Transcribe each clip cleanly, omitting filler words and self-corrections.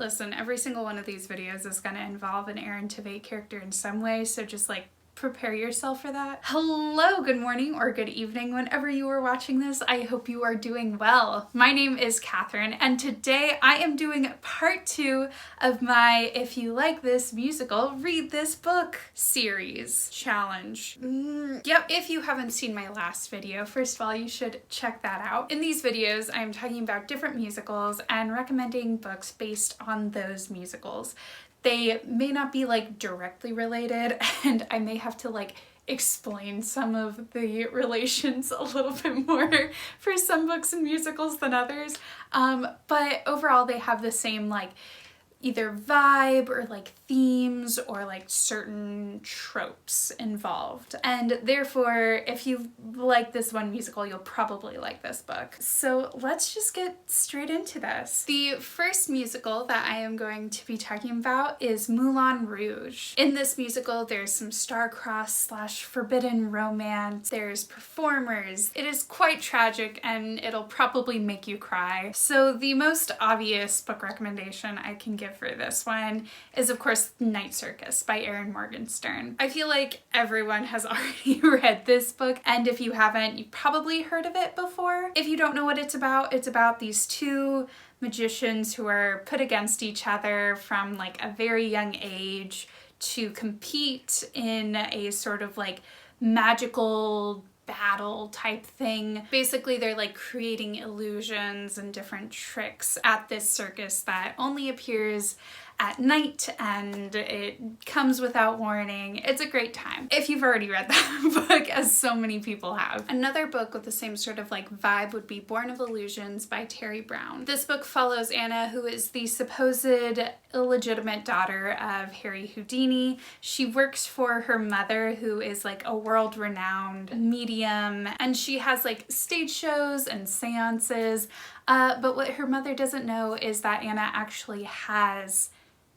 Listen, every single one of these videos is going to involve an Erin Tveit character in some way, so just like prepare yourself for that. Hello, good morning or good evening whenever you are watching this. I hope you are doing well. My name is Catherine and today I am doing part 2 of my If You Like This Musical, Read This Book series challenge. Yep, if you haven't seen my last video, first of all, you should check that out. In these videos, I'm talking about different musicals and recommending books based on those musicals. They may not be like directly related and I may have to like explain some of the relations a little bit more for some books and musicals than others. But overall they have the same like either vibe or like themes or like certain tropes involved. And therefore, if you like this one musical, you'll probably like this book. So let's just get straight into this. The first musical that I am going to be talking about is Moulin Rouge. In this musical, there's some star-crossed / forbidden romance. There's performers. It is quite tragic and it'll probably make you cry. So the most obvious book recommendation I can give for this one is of course Night Circus by Erin Morgenstern. I feel like everyone has already read this book, and if you haven't, you've probably heard of it before. If you don't know what it's about these two magicians who are put against each other from like a very young age to compete in a sort of like magical battle type thing. Basically, they're like creating illusions and different tricks at this circus that only appears at night and it comes without warning. It's a great time if you've already read that book, as so many people have. Another book with the same sort of like vibe would be Born of Illusions by Teri Brown. This book follows Anna, who is the supposed illegitimate daughter of Harry Houdini. She works for her mother, who is like a world-renowned medium, and she has like stage shows and seances. But what her mother doesn't know is that Anna actually has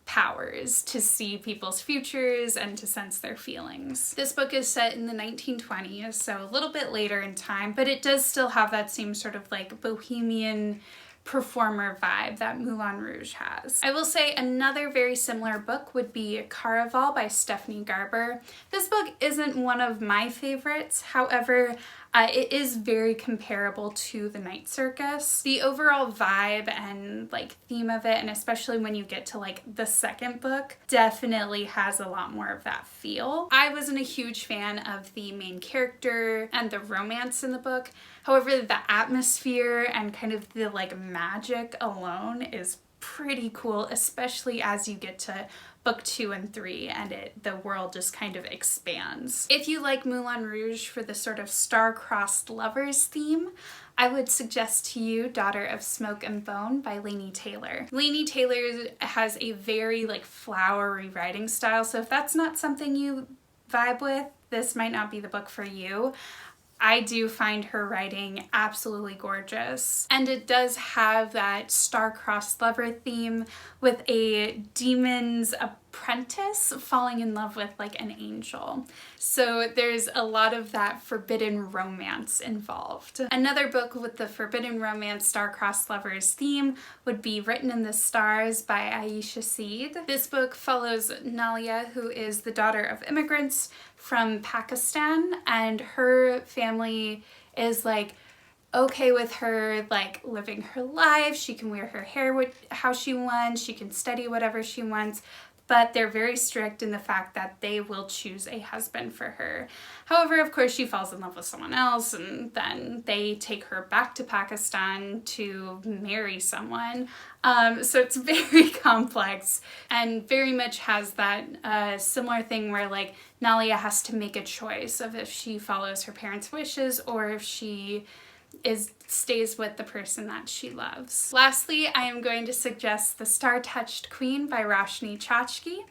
powers to see people's futures and to sense their feelings. This book is set in the 1920s, so a little bit later in time, but it does still have that same sort of like bohemian performer vibe that Moulin Rouge has. I will say another very similar book would be Caraval by Stephanie Garber. This book isn't one of my favorites, however, it is very comparable to The Night Circus. The overall vibe and like theme of it, and especially when you get to like the second book, definitely has a lot more of that feel. I wasn't a huge fan of the main character and the romance in the book. However, the atmosphere and kind of the like magic alone is pretty cool, especially as you get to book 2 and 3 and the world just kind of expands. If you like Moulin Rouge for the sort of star-crossed lovers theme, I would suggest to you Daughter of Smoke and Bone by Laini Taylor. Laini Taylor has a very like flowery writing style, so if that's not something you vibe with, this might not be the book for you. I do find her writing absolutely gorgeous, and it does have that star-crossed lover theme with a demon's apprentice falling in love with like an angel. So there's a lot of that forbidden romance involved. Another book with the forbidden romance star-crossed lovers theme would be Written in the Stars by Aisha Saeed. This book follows Nalia, who is the daughter of immigrants from Pakistan, and her family is like okay with her like living her life. She can wear her hair how she wants, she can study whatever she wants, but they're very strict in the fact that they will choose a husband for her. However, of course, she falls in love with someone else and then they take her back to Pakistan to marry someone. So it's very complex and very much has that similar thing where like Nalia has to make a choice of if she follows her parents' wishes or if she stays with the person that she loves. Lastly, I am going to suggest The Star-Touched Queen by Rashani.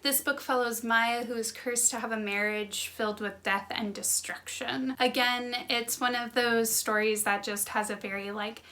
This book follows Maya, who is cursed to have a marriage filled with death and destruction. Again, it's one of those stories that just has a very like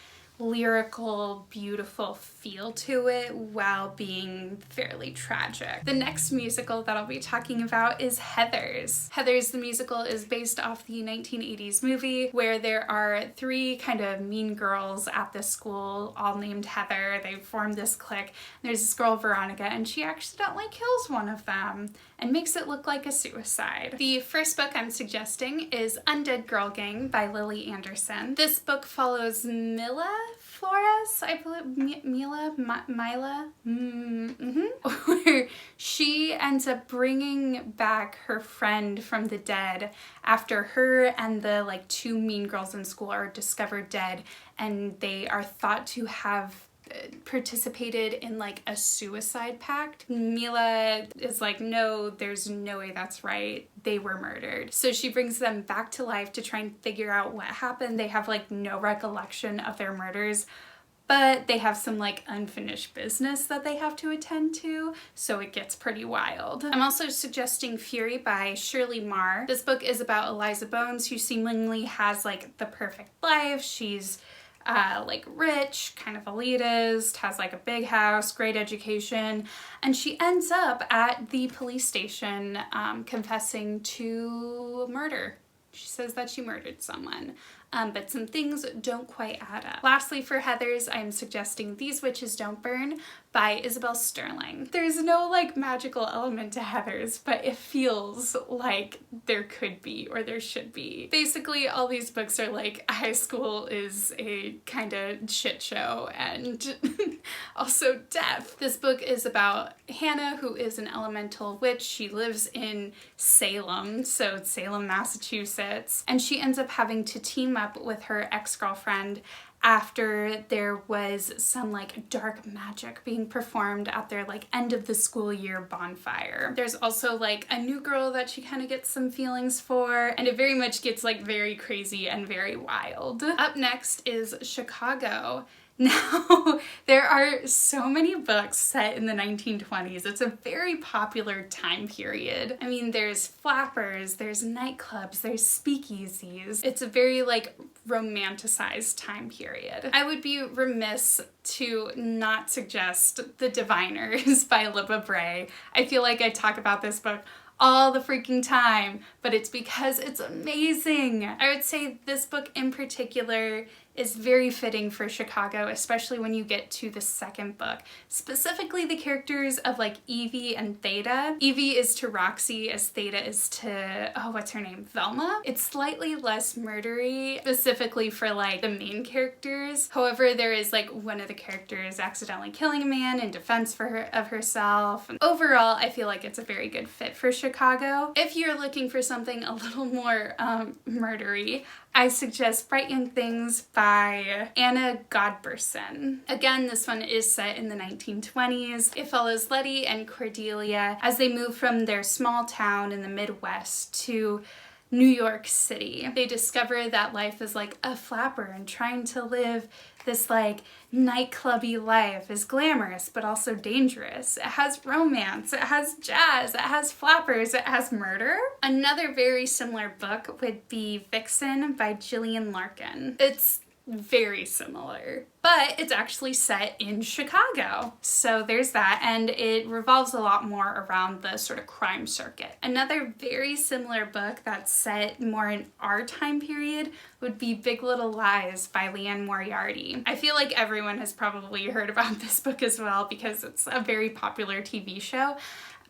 lyrical, beautiful feel to it while being fairly tragic. The next musical that I'll be talking about is Heathers. Heathers, the musical, is based off the 1980s movie where there are three kind of mean girls at this school, all named Heather. They form this clique. There's this girl, Veronica, and she accidentally kills one of them and makes it look like a suicide. The first book I'm suggesting is Undead Girl Gang by Lily Anderson. This book follows Mila Flores, I believe, Mila, where she ends up bringing back her friend from the dead after her and the like two mean girls in school are discovered dead, and they are thought to have participated in like a suicide pact. Mila is like, no, there's no way that's right. They were murdered. So she brings them back to life to try and figure out what happened. They have like no recollection of their murders, but they have some like unfinished business that they have to attend to, so it gets pretty wild. I'm also suggesting Fury by Shirley Marr. This book is about Eliza Bones, who seemingly has like the perfect life. She's like rich, kind of elitist, has like a big house, great education, and she ends up at the police station confessing to murder. She says that she murdered someone. But some things don't quite add up. Lastly, for Heathers, I'm suggesting These Witches Don't Burn by Isabel Sterling. There's no like magical element to Heathers, but it feels like there could be or there should be. Basically, all these books are like high school is a kind of shit show and also death. This book is about Hannah, who is an elemental witch. She lives in Salem, so it's Salem, Massachusetts, and she ends up having to team up with her ex-girlfriend after there was some like dark magic being performed at their like end of the school year bonfire. There's also like a new girl that she kind of gets some feelings for, and it very much gets like very crazy and very wild. Up next is Chicago. Now, there are so many books set in the 1920s. It's a very popular time period. I mean, there's flappers, there's nightclubs, there's speakeasies. It's a very like romanticized time period. I would be remiss to not suggest The Diviners by Libba Bray. I feel like I talk about this book all the freaking time, but it's because it's amazing. I would say this book in particular is very fitting for Chicago, especially when you get to the second book. Specifically the characters of like Evie and Theta. Evie is to Roxy as Theta is to, oh, what's her name? Velma? It's slightly less murdery, specifically for like the main characters. However, there is like one of the characters accidentally killing a man in defense of herself. Overall, I feel like it's a very good fit for Chicago. If you're looking for something a little more murdery, I suggest Bright Young Things by Anna Godbersen. Again, this one is set in the 1920s. It follows Letty and Cordelia as they move from their small town in the Midwest to New York City. They discover that life is like a flapper, and trying to live this like nightclubby life is glamorous but also dangerous. It has romance, it has jazz, it has flappers, it has murder. Another very similar book would be Vixen by Jillian Larkin. It's very similar, but it's actually set in Chicago. So there's that, and it revolves a lot more around the sort of crime circuit. Another very similar book that's set more in our time period would be Big Little Lies by Liane Moriarty. I feel like everyone has probably heard about this book as well because it's a very popular TV show.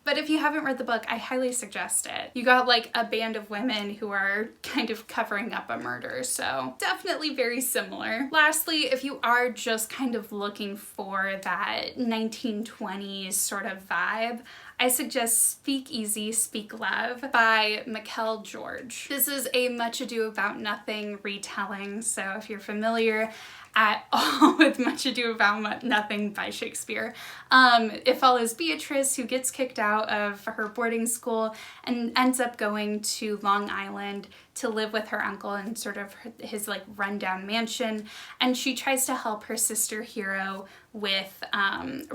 But if you haven't read the book, I highly suggest it. You got like a band of women who are kind of covering up a murder, so definitely very similar. Lastly, if you are just kind of looking for that 1920s sort of vibe, I suggest Speak Easy, Speak Love by McKelle George. This is a Much Ado About Nothing retelling, so if you're familiar at all with Much Ado About Nothing by Shakespeare. It follows Beatrice, who gets kicked out of her boarding school and ends up going to Long Island to live with her uncle in sort of his like rundown mansion, and she tries to help her sister Hero with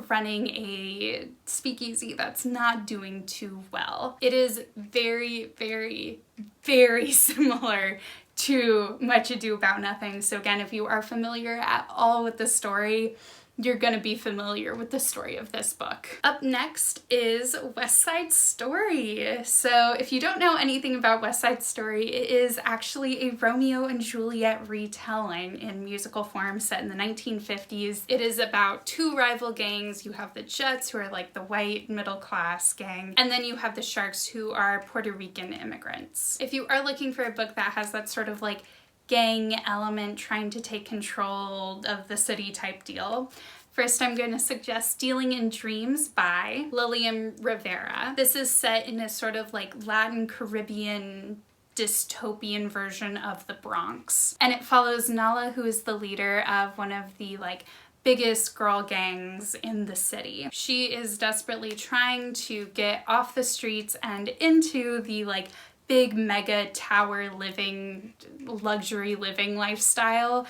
running a speakeasy that's not doing too well. It is very, very, very similar too much ado about nothing. So again, if you are familiar at all with the story, you're gonna be familiar with the story of this book. Up next is West Side Story. So if you don't know anything about West Side Story, it is actually a Romeo and Juliet retelling in musical form set in the 1950s. It is about two rival gangs. You have the Jets, who are like the white middle class gang, and then you have the Sharks, who are Puerto Rican immigrants. If you are looking for a book that has that sort of like gang element trying to take control of the city type deal, first I'm going to suggest Dealing in Dreams by Lilliam Rivera. This is set in a sort of like Latin Caribbean dystopian version of the Bronx. And it follows Nala, who is the leader of one of the like biggest girl gangs in the city. She is desperately trying to get off the streets and into the like big mega tower living, luxury living lifestyle,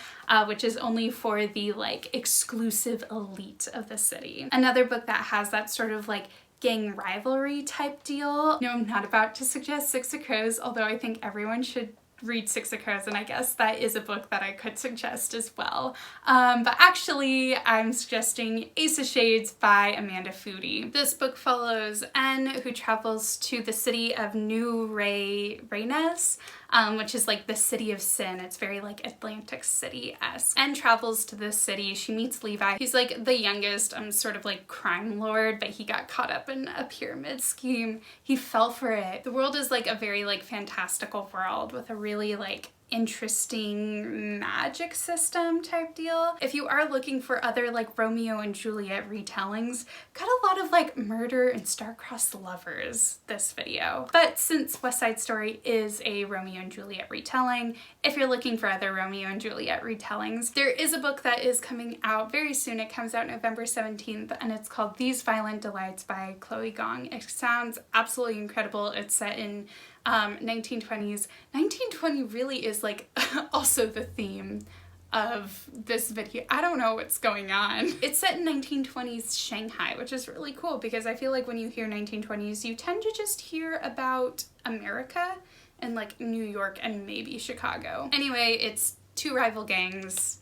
which is only for the like exclusive elite of the city. Another book that has that sort of like gang rivalry type deal. No, I'm not about to suggest Six of Crows, although I think everyone should read Six of Crows, and I guess that is a book that I could suggest as well. But actually, I'm suggesting Ace of Shades by Amanda Foody. This book follows N, who travels to the city of New Reynes, which is like the city of sin. It's very like Atlantic City-esque. N travels to this city. She meets Levi. He's like the youngest sort of like crime lord, but he got caught up in a pyramid scheme. He fell for it. The world is like a very like fantastical world with a really like interesting magic system type deal. If you are looking for other like Romeo and Juliet retellings, got a lot of like murder and star-crossed lovers this video. But since West Side Story is a Romeo and Juliet retelling, if you're looking for other Romeo and Juliet retellings, there is a book that is coming out very soon. It comes out November 17th, and it's called These Violent Delights by Chloe Gong. It sounds absolutely incredible. It's set in 1920s. 1920 really is like also the theme of this video. I don't know what's going on. It's set in 1920s Shanghai, which is really cool because I feel like when you hear 1920s, you tend to just hear about America and like New York and maybe Chicago. Anyway, it's two rival gangs.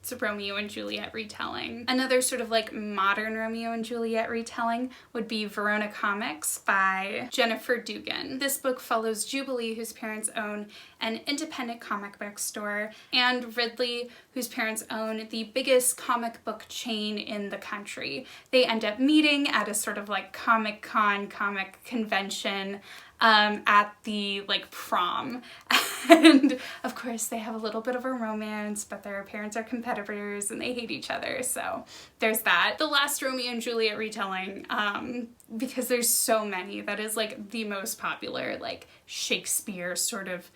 It's a Romeo and Juliet retelling. Another sort of like modern Romeo and Juliet retelling would be Verona Comics by Jennifer Dugan. This book follows Jubilee, whose parents own an independent comic book store, and Ridley, whose parents own the biggest comic book chain in the country. They end up meeting at a sort of like Comic-Con comic convention at the like prom, and of course they have a little bit of a romance, but their parents are competitors and they hate each other, so there's that. The last Romeo and Juliet retelling, because there's so many, that is like the most popular like Shakespeare sort of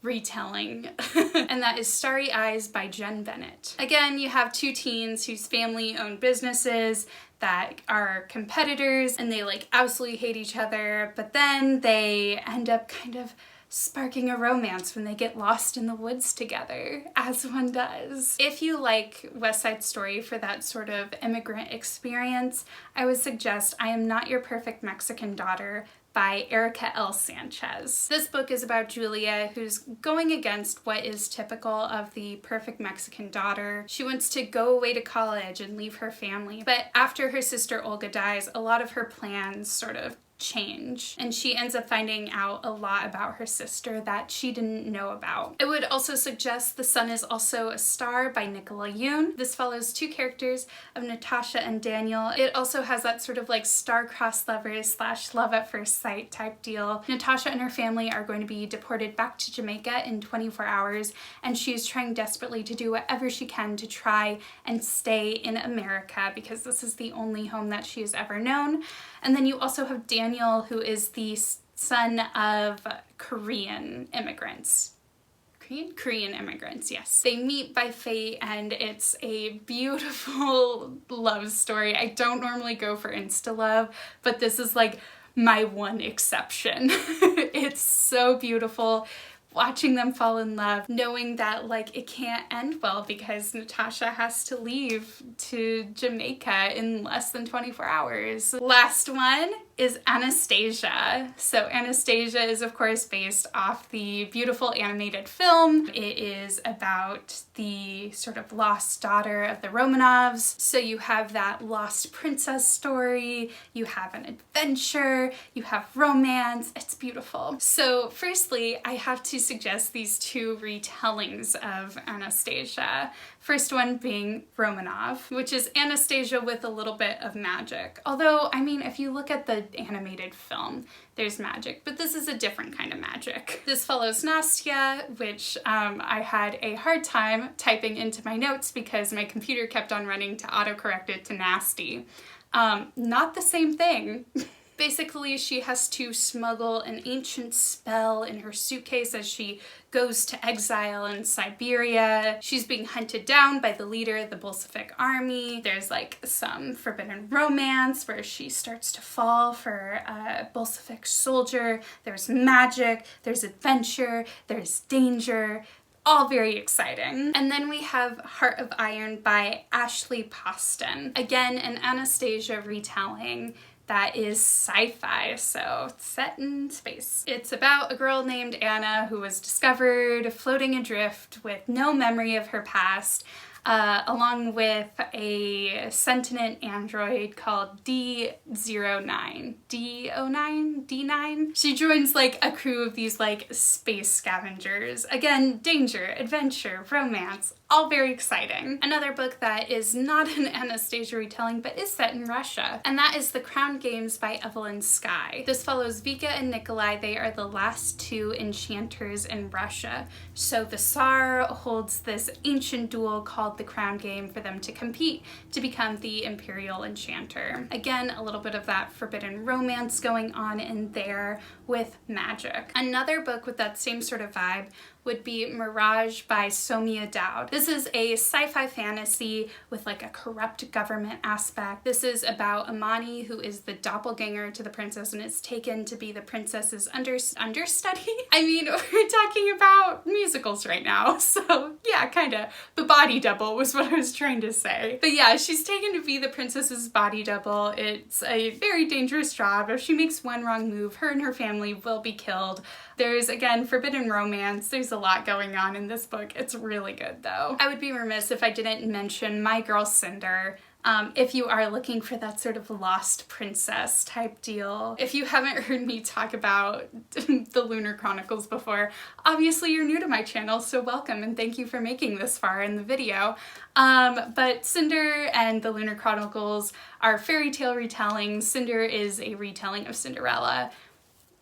retelling, and that is Starry Eyes by Jen Bennett. Again, you have two teens whose family own businesses that are competitors, and they like absolutely hate each other, but then they end up kind of sparking a romance when they get lost in the woods together, as one does. If you like West Side Story for that sort of immigrant experience, I would suggest I Am Not Your Perfect Mexican Daughter by Erica L. Sanchez. This book is about Julia, who's going against what is typical of the perfect Mexican daughter. She wants to go away to college and leave her family, but after her sister Olga dies, a lot of her plans sort of change, and she ends up finding out a lot about her sister that she didn't know about. I would also suggest The Sun Is Also a Star by Nicola Yoon. This follows two characters of Natasha and Daniel. It also has that sort of like star-crossed lovers / love at first sight type deal. Natasha and her family are going to be deported back to Jamaica in 24 hours, and she's trying desperately to do whatever she can to try and stay in America because this is the only home that she has ever known. And then you also have Daniel, who is the son of Korean immigrants. Korean immigrants, yes. They meet by fate, and it's a beautiful love story. I don't normally go for insta-love, but this is like my one exception. It's so beautiful. watching them fall in love, knowing that like it can't end well because Natasha has to leave to Jamaica in less than 24 hours. Last one is Anastasia. So Anastasia is of course based off the beautiful animated film. It is about the sort of lost daughter of the Romanovs. So you have that lost princess story, you have an adventure, you have romance. It's beautiful. So firstly, I have to suggest these two retellings of Anastasia. First one being Romanov, which is Anastasia with a little bit of magic. Although, I mean, if you look at the animated film, there's magic, but this is a different kind of magic. This follows Nastya, which I had a hard time typing into my notes because my computer kept on running to autocorrect it to nasty. Not the same thing. Basically, she has to smuggle an ancient spell in her suitcase as she goes to exile in Siberia. She's being hunted down by the leader of the Bolshevik army. There's like some forbidden romance where she starts to fall for a Bolshevik soldier. There's magic, there's adventure, there's danger. All very exciting. And then we have Heart of Iron by Ashley Poston. Again, an Anastasia retelling that is sci-fi, so it's set in space. It's about a girl named Anna who was discovered floating adrift with no memory of her past, along with a sentient android called D09. D9? She joins like a crew of these like space scavengers. Again, danger, adventure, romance, all very exciting. Another book that is not an Anastasia retelling but is set in Russia, and that is The Crown Games by Evelyn Skye. This follows Vika and Nikolai. They are the last two enchanters in Russia. So the Tsar holds this ancient duel called the Crown Game for them to compete to become the Imperial Enchanter. Again, a little bit of that forbidden romance going on in there with magic. Another book with that same sort of vibe would be Mirage by Somia Dowd. This is a sci-fi fantasy with like a corrupt government aspect. This is about Amani, who is the doppelganger to the princess and is taken to be the princess's understudy. I mean, we're talking about musicals right now, so yeah, kinda. The body double was what I was trying to say. But yeah, she's taken to be the princess's body double. It's a very dangerous job. If she makes one wrong move, her and her family will be killed. There's, again, forbidden romance. There's a lot going on in this book. It's really good, though. I would be remiss if I didn't mention My Girl Cinder. If you are looking for that sort of lost princess type deal. If you haven't heard me talk about the Lunar Chronicles before, obviously you're new to my channel, so welcome and thank you for making this far in the video. But Cinder and the Lunar Chronicles are fairy tale retellings. Cinder is a retelling of Cinderella.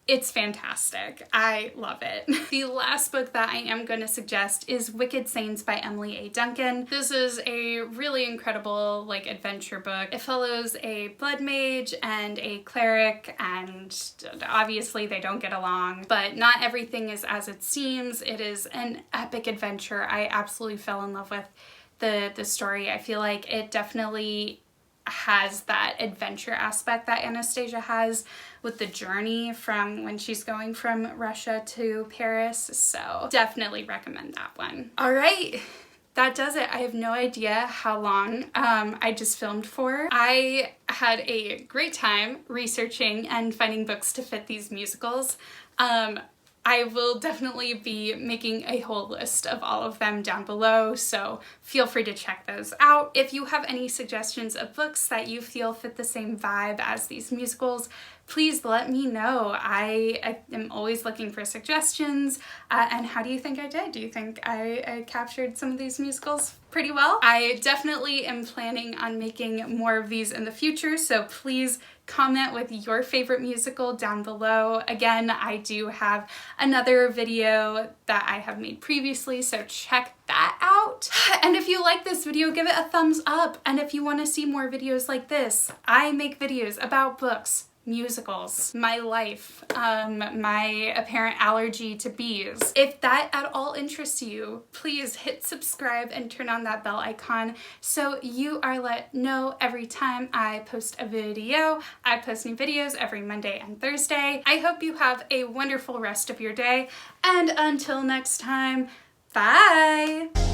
It's fantastic. I love it. The last book that I am going to suggest is Wicked Saints by Emily A. Duncan. This is a really incredible like adventure book. It follows a blood mage and a cleric, and obviously they don't get along, but not everything is as it seems. It is an epic adventure. I absolutely fell in love with the story. I feel like it definitely has that adventure aspect that Anastasia has with the journey from when she's going from Russia to Paris, so definitely recommend that one. All right, that does it. I have no idea how long I just filmed for. I had a great time researching and finding books to fit these musicals. I will definitely be making a whole list of all of them down below, so feel free to check those out. If you have any suggestions of books that you feel fit the same vibe as these musicals, please let me know. I am always looking for suggestions. And how do you think I did? Do you think I captured some of these musicals pretty well? I definitely am planning on making more of these in the future, so please comment with your favorite musical down below. Again, I do have another video that I have made previously, so check that out. And if you like this video, give it a thumbs up. And if you want to see more videos like this, I make videos about books, musicals, my life, my apparent allergy to bees. If that at all interests you, please hit subscribe and turn on that bell icon so you are let know every time I post a video. I post new videos every Monday and Thursday. I hope you have a wonderful rest of your day, and until next time, bye!